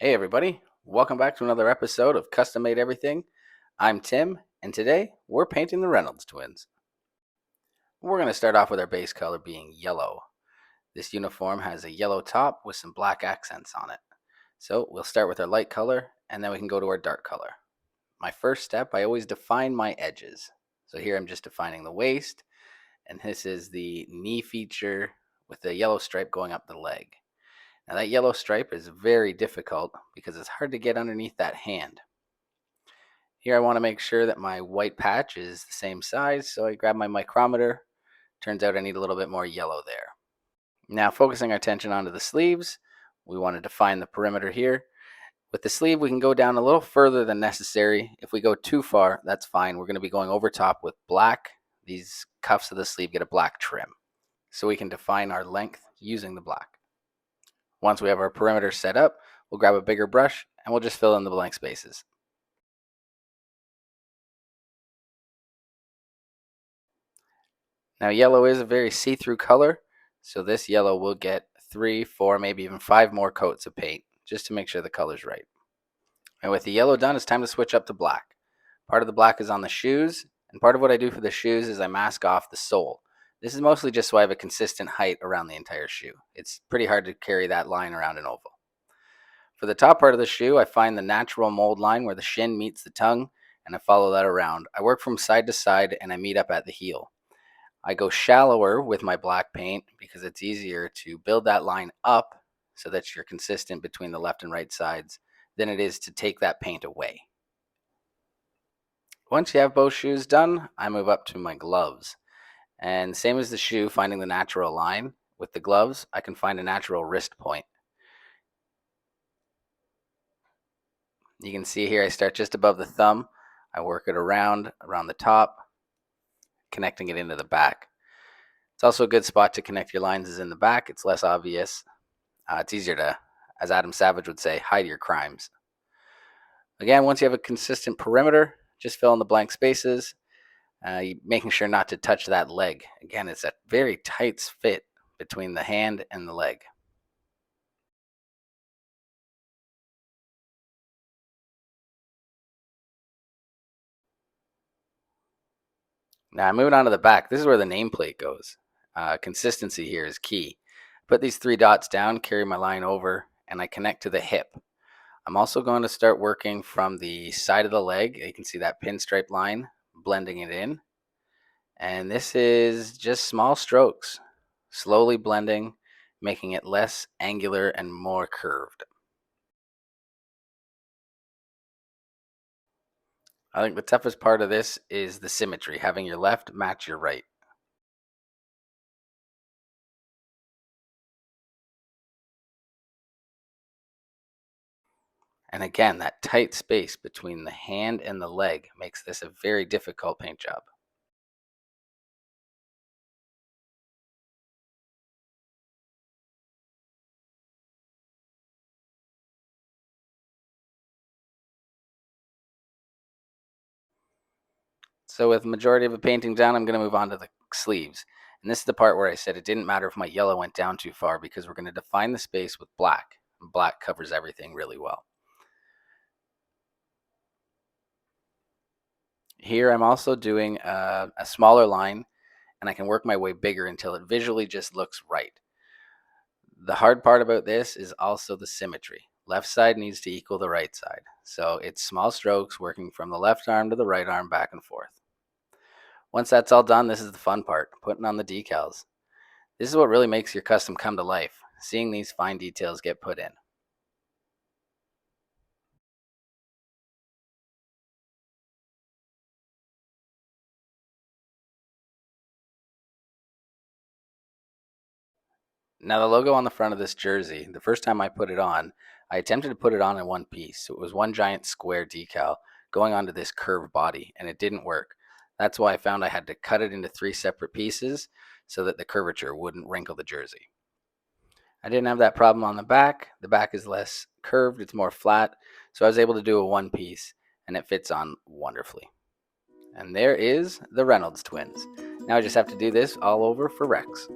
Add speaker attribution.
Speaker 1: Hey everybody, welcome back to another episode of Custom Made Everything. I'm Tim, and today we're painting the Reynolds twins. We're going to start off with our base color being yellow. This uniform has a yellow top with some black accents on it. So we'll start with our light color, and then we can go to our dark color. My first step, I always define my edges. So here I'm just defining the waist, and this is the knee feature with the yellow stripe going up the leg. Now that yellow stripe is very difficult because it's hard to get underneath that hand. Here I want to make sure that my white patch is the same size, so I grab my micrometer. Turns out I need a little bit more yellow there. Now focusing our attention onto the sleeves, we want to define the perimeter here. With the sleeve, we can go down a little further than necessary. If we go too far, that's fine. We're going to be going over top with black. These cuffs of the sleeve get a black trim, so we can define our length using the black. Once we have our perimeter set up, we'll grab a bigger brush and we'll just fill in the blank spaces. Now yellow is a very see-through color, so this yellow will get 3, 4, maybe even 5 more coats of paint just to make sure the color's right. And with the yellow done, it's time to switch up to black. Part of the black is on the shoes, and part of what I do for the shoes is I mask off the sole. This is mostly just so I have a consistent height around the entire shoe. It's pretty hard to carry that line around an oval. For the top part of the shoe, I find the natural mold line where the shin meets the tongue, and I follow that around. I work from side to side, and I meet up at the heel. I go shallower with my black paint because it's easier to build that line up so that you're consistent between the left and right sides than it is to take that paint away. Once you have both shoes done, I move up to my gloves. And same as the shoe, finding the natural line, with the gloves, I can find a natural wrist point. You can see here I start just above the thumb. I work it around the top, connecting it into the back. It's also a good spot to connect your lines is in the back. It's less obvious. It's easier to, as Adam Savage would say, hide your crimes. Again, once you have a consistent perimeter, just fill in the blank spaces, making sure not to touch that leg. Again, it's a very tight fit between the hand and the leg. Now moving on to the back, this is where the nameplate goes. Consistency here is key. Put these 3 dots down, carry my line over, and I connect to the hip. I'm also going to start working from the side of the leg. You can see that pinstripe line, blending it in. And this is just small strokes, slowly blending, making it less angular and more curved. I think the toughest part of this is the symmetry, having your left match your right. And again, that tight space between the hand and the leg makes this a very difficult paint job. So with the majority of the painting done, I'm going to move on to the sleeves. And this is the part where I said it didn't matter if my yellow went down too far because we're going to define the space with black. Black covers everything really well. Here I'm also doing a smaller line, and I can work my way bigger until it visually just looks right. The hard part about this is also the symmetry. Left side needs to equal the right side. So it's small strokes working from the left arm to the right arm back and forth. Once that's all done, this is the fun part, putting on the decals. This is what really makes your custom come to life, seeing these fine details get put in. Now the logo on the front of this jersey, the first time I put it on, I attempted to put it on in one piece. So it was one giant square decal going onto this curved body, and it didn't work. That's why I found I had to cut it into 3 separate pieces so that the curvature wouldn't wrinkle the jersey. I didn't have that problem on the back. The back is less curved, it's more flat, so I was able to do a one piece, and it fits on wonderfully. And there is the Reynolds twins. Now I just have to do this all over for Rex.